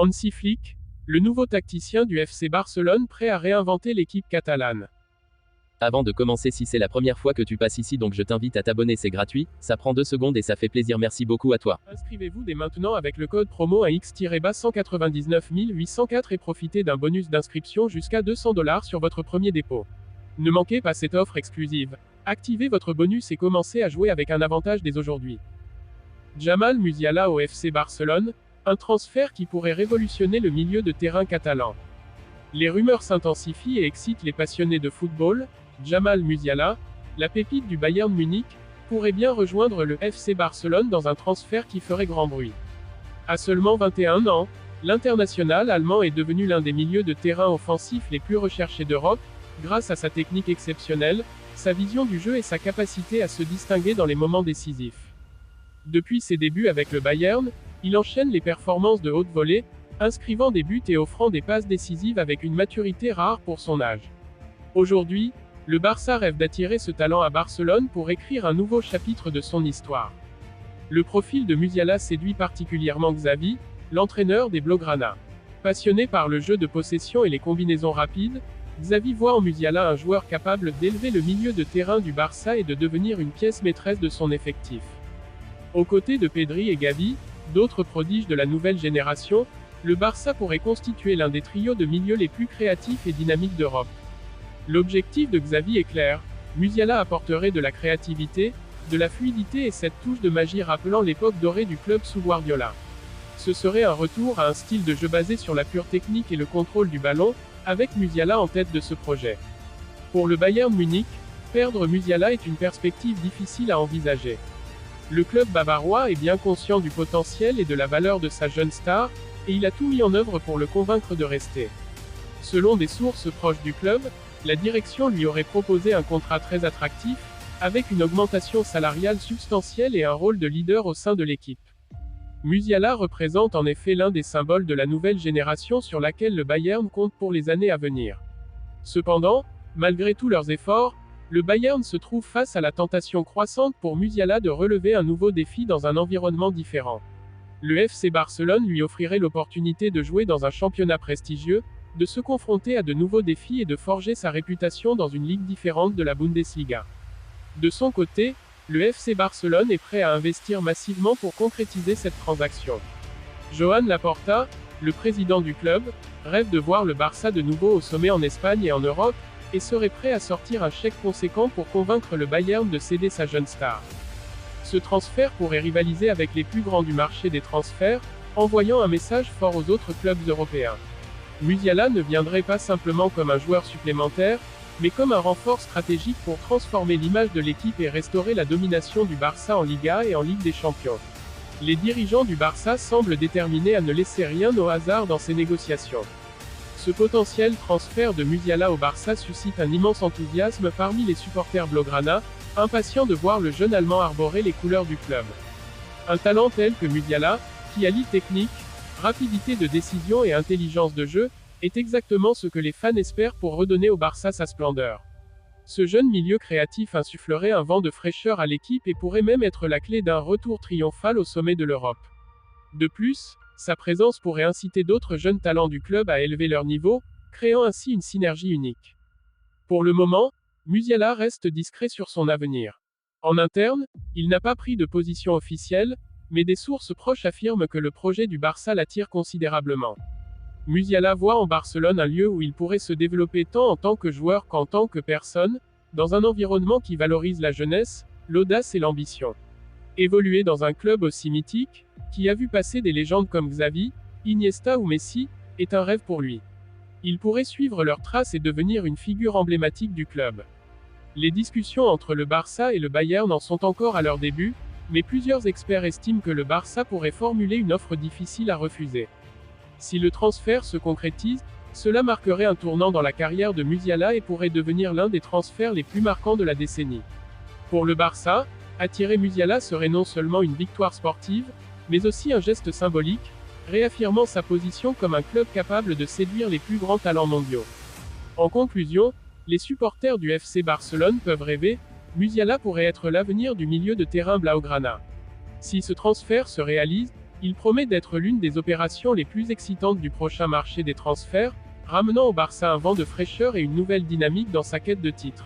Hansi Flick, le nouveau tacticien du FC Barcelone prêt à réinventer l'équipe catalane. Avant de commencer, si c'est la première fois que tu passes ici, donc je t'invite à t'abonner, c'est gratuit, ça prend 2 secondes et ça fait plaisir, merci beaucoup à toi. Inscrivez-vous dès maintenant avec le code promo AX-199 804 et profitez d'un bonus d'inscription jusqu'à $200 sur votre premier dépôt. Ne manquez pas cette offre exclusive. Activez votre bonus et commencez à jouer avec un avantage dès aujourd'hui. Jamal Musiala au FC Barcelone, un transfert qui pourrait révolutionner le milieu de terrain catalan. Les rumeurs s'intensifient et excitent les passionnés de football. Jamal Musiala, la pépite du Bayern Munich, pourrait bien rejoindre le FC Barcelone dans un transfert qui ferait grand bruit. À seulement 21 ans, l'international allemand est devenu l'un des milieux de terrain offensifs les plus recherchés d'Europe, grâce à sa technique exceptionnelle, sa vision du jeu et sa capacité à se distinguer dans les moments décisifs. Depuis ses débuts avec le Bayern, il enchaîne les performances de haute volée, inscrivant des buts et offrant des passes décisives avec une maturité rare pour son âge. Aujourd'hui, le Barça rêve d'attirer ce talent à Barcelone pour écrire un nouveau chapitre de son histoire. Le profil de Musiala séduit particulièrement Xavi, l'entraîneur des Blaugrana. Passionné par le jeu de possession et les combinaisons rapides, Xavi voit en Musiala un joueur capable d'élever le milieu de terrain du Barça et de devenir une pièce maîtresse de son effectif. Aux côtés de Pedri et Gavi, d'autres prodiges de la nouvelle génération, le Barça pourrait constituer l'un des trios de milieu les plus créatifs et dynamiques d'Europe. L'objectif de Xavi est clair, Musiala apporterait de la créativité, de la fluidité et cette touche de magie rappelant l'époque dorée du club sous Guardiola. Ce serait un retour à un style de jeu basé sur la pure technique et le contrôle du ballon, avec Musiala en tête de ce projet. Pour le Bayern Munich, perdre Musiala est une perspective difficile à envisager. Le club bavarois est bien conscient du potentiel et de la valeur de sa jeune star, et il a tout mis en œuvre pour le convaincre de rester. Selon des sources proches du club, la direction lui aurait proposé un contrat très attractif, avec une augmentation salariale substantielle et un rôle de leader au sein de l'équipe. Musiala représente en effet l'un des symboles de la nouvelle génération sur laquelle le Bayern compte pour les années à venir. Cependant, malgré tous leurs efforts, le Bayern se trouve face à la tentation croissante pour Musiala de relever un nouveau défi dans un environnement différent. Le FC Barcelone lui offrirait l'opportunité de jouer dans un championnat prestigieux, de se confronter à de nouveaux défis et de forger sa réputation dans une ligue différente de la Bundesliga. De son côté, le FC Barcelone est prêt à investir massivement pour concrétiser cette transaction. Joan Laporta, le président du club, rêve de voir le Barça de nouveau au sommet en Espagne et en Europe, et serait prêt à sortir un chèque conséquent pour convaincre le Bayern de céder sa jeune star. Ce transfert pourrait rivaliser avec les plus grands du marché des transferts, envoyant un message fort aux autres clubs européens. Musiala ne viendrait pas simplement comme un joueur supplémentaire, mais comme un renfort stratégique pour transformer l'image de l'équipe et restaurer la domination du Barça en Liga et en Ligue des Champions. Les dirigeants du Barça semblent déterminés à ne laisser rien au hasard dans ces négociations. Ce potentiel transfert de Musiala au Barça suscite un immense enthousiasme parmi les supporters blaugrana, impatients de voir le jeune Allemand arborer les couleurs du club. Un talent tel que Musiala, qui allie technique, rapidité de décision et intelligence de jeu, est exactement ce que les fans espèrent pour redonner au Barça sa splendeur. Ce jeune milieu créatif insufflerait un vent de fraîcheur à l'équipe et pourrait même être la clé d'un retour triomphal au sommet de l'Europe. De plus, sa présence pourrait inciter d'autres jeunes talents du club à élever leur niveau, créant ainsi une synergie unique. Pour le moment, Musiala reste discret sur son avenir. En interne, il n'a pas pris de position officielle, mais des sources proches affirment que le projet du Barça l'attire considérablement. Musiala voit en Barcelone un lieu où il pourrait se développer tant en tant que joueur qu'en tant que personne, dans un environnement qui valorise la jeunesse, l'audace et l'ambition. Évoluer dans un club aussi mythique, qui a vu passer des légendes comme Xavi, Iniesta ou Messi, est un rêve pour lui. Il pourrait suivre leurs traces et devenir une figure emblématique du club. Les discussions entre le Barça et le Bayern en sont encore à leur début, mais plusieurs experts estiment que le Barça pourrait formuler une offre difficile à refuser. Si le transfert se concrétise, cela marquerait un tournant dans la carrière de Musiala et pourrait devenir l'un des transferts les plus marquants de la décennie. Pour le Barça, attirer Musiala serait non seulement une victoire sportive, mais aussi un geste symbolique, réaffirmant sa position comme un club capable de séduire les plus grands talents mondiaux. En conclusion, les supporters du FC Barcelone peuvent rêver, Musiala pourrait être l'avenir du milieu de terrain blaugrana. Si ce transfert se réalise, Il promet d'être l'une des opérations les plus excitantes du prochain marché des transferts, ramenant au Barça un vent de fraîcheur et une nouvelle dynamique dans sa quête de titre.